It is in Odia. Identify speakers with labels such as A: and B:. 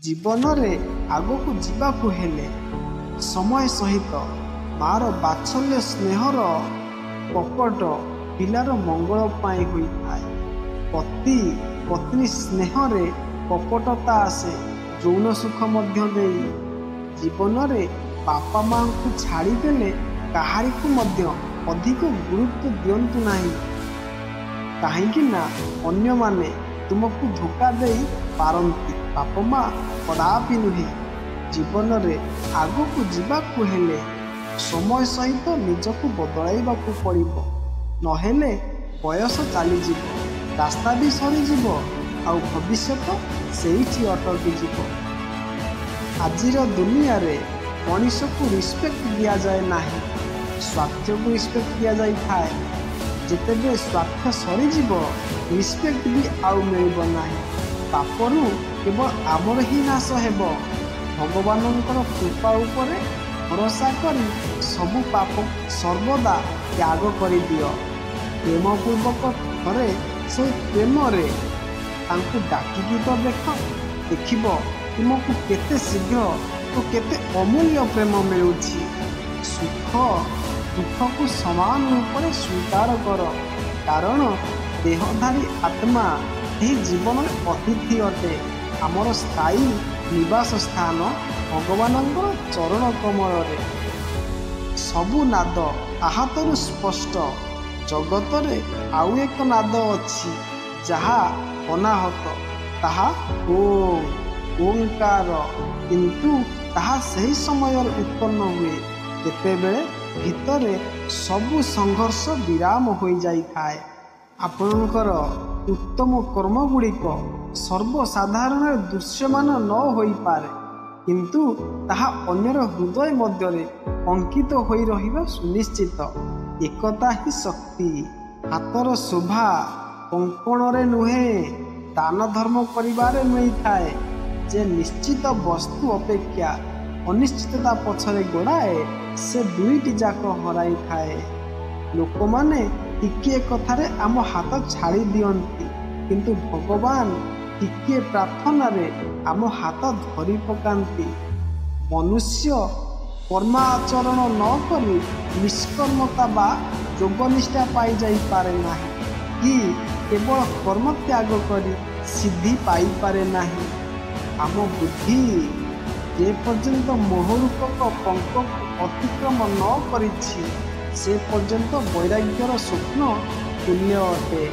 A: ଜୀବନରେ ଆଗକୁ ଯିବାକୁ ହେଲେ ସମୟ ସହିତ ମାର ବାତ୍ସଲ୍ୟ ସ୍ନେହର କପଟ ପିଲାର ମଙ୍ଗଳ ପାଇଁ ହୋଇଥାଏ। ପତି ପତ୍ନୀ ସ୍ନେହରେ କପଟତା ଆସେ ଯୌନ ସୁଖ ମଧ୍ୟ ଦେଇ। ଜୀବନରେ ବାପା ମାଙ୍କୁ ଛାଡ଼ିଦେଲେ କାହାରିକୁ ମଧ୍ୟ ଅଧିକ ଗୁରୁତ୍ୱ ଦିଅନ୍ତୁ ନାହିଁ, କାହିଁକି ନା ଅନ୍ୟମାନେ ତୁମକୁ ଧୋକା ଦେଇ ପାରନ୍ତି। ବାପା ମା କଦାପି ନୁହେଁ। ଜୀବନରେ ଆଗକୁ ଯିବାକୁ ହେଲେ ସମୟ ସହିତ ନିଜକୁ ବଦଳାଇବାକୁ ପଡ଼ିବ, ନହେଲେ ବୟସ ଚାଲିଯିବ, ରାସ୍ତା ବି ସରିଯିବ, ଆଉ ଭବିଷ୍ୟତ ସେଇଠି ଅଟକିଯିବ। ଆଜିର ଦୁନିଆରେ ମଣିଷକୁ ରିସ୍ପେକ୍ଟ ଦିଆଯାଏ ନାହିଁ, ସ୍ୱାର୍ଥକୁ ରିସ୍ପେକ୍ଟ ଦିଆଯାଇଥାଏ। ଯେତେବେଳେ ସ୍ୱାର୍ଥ ସରିଯିବ ରିସ୍ପେକ୍ଟ ବି ଆଉ ମିଳିବ ନାହିଁ। ପାପରୁ କେବଳ ଆମର ହିଁ ନାଶ ହେବ। ଭଗବାନଙ୍କର କୃପା ଉପରେ ଭରସା କରି ସବୁ ପାପ ସର୍ବଦା ତ୍ୟାଗ କରିଦିଅ। ପ୍ରେମପୂର୍ବକ ଥରେ ସେ ପ୍ରେମରେ ତାଙ୍କୁ ଡାକିକି ତ ଦେଖିବ ତୁମକୁ କେତେ ଶୀଘ୍ର ଓ କେତେ ଅମୂଲ୍ୟ ପ୍ରେମ ମିଳୁଛି। ସୁଖ ଦୁଃଖକୁ ସମାନ ରୂପରେ ସ୍ୱୀକାର କର, କାରଣ ଦେହଧାରୀ ଆତ୍ମା ଏହି ଜୀବନରେ ଅତିଥି ଅଟେ। ଆମର ସ୍ଥାୟୀ ନିବାସ ସ୍ଥାନ ଭଗବାନଙ୍କର ଚରଣ କମଳରେ। ସବୁ ନାଦ ଆହାତରୁ ସ୍ପଷ୍ଟ। ଜଗତରେ ଆଉ ଏକ ନାଦ ଅଛି ଯାହା ଅନାହତ, ତାହା ଓଁକାର। କିନ୍ତୁ ତାହା ସେହି ସମୟରେ ଉତ୍ପନ୍ନ ହୁଏ ଯେତେବେଳେ ଭିତରେ ସବୁ ସଂଘର୍ଷ ବିରାମ ହୋଇଯାଇଥାଏ। ଆପଣଙ୍କର ଉତ୍ତମ କର୍ମଗୁଡ଼ିକ ସର୍ବସାଧାରଣରେ ଦୃଶ୍ୟମାନ ନ ହୋଇପାରେ, କିନ୍ତୁ ତାହା ଅନ୍ୟର ହୃଦୟ ମଧ୍ୟରେ ଅଙ୍କିତ ହୋଇ ରହିବା ସୁନିଶ୍ଚିତ। ଏକତା ହିଁ ଶକ୍ତି। ହାତର ଶୋଭା କଙ୍କଣରେ ନୁହେଁ, ଦାନ ଧର୍ମ କରିବାରେ ମିଳିଥାଏ। ଯେ ନିଶ୍ଚିତ ବସ୍ତୁ ଅପେକ୍ଷା ଅନିଶ୍ଚିତତା ପଛରେ ଗୋଡ଼ାଏ, ସେ ଦୁଇଟି ଯାକ ହରାଇଥାଏ। ଲୋକମାନେ ଟିକିଏ କଥାରେ ଆମ ହାତ ଛାଡ଼ି ଦିଅନ୍ତି, କିନ୍ତୁ ଭଗବାନ ଟିକିଏ ପ୍ରାର୍ଥନାରେ ଆମ ହାତ ଧରି ପକାନ୍ତି। ମନୁଷ୍ୟ କର୍ମାଚରଣ ନ କରି ନିଷ୍କର୍ମତା ବା ଯୋଗନିଷ୍ଠା ପାଇଯାଇପାରେ ନାହିଁ, କି କେବଳ କର୍ମ ତ୍ୟାଗ କରି ସିଦ୍ଧି ପାଇପାରେ ନାହିଁ। ଆମ ବୁଦ୍ଧି ଯେ ପର୍ଯ୍ୟନ୍ତ ମୋହରୂପକ ପଙ୍କକୁ ଅତିକ୍ରମ ନ କରିଛି, ସେ ପର୍ଯ୍ୟନ୍ତ ବୈରାଗ୍ୟର ସ୍ୱପ୍ନ ତୁଲ୍ୟ ଅଟେ।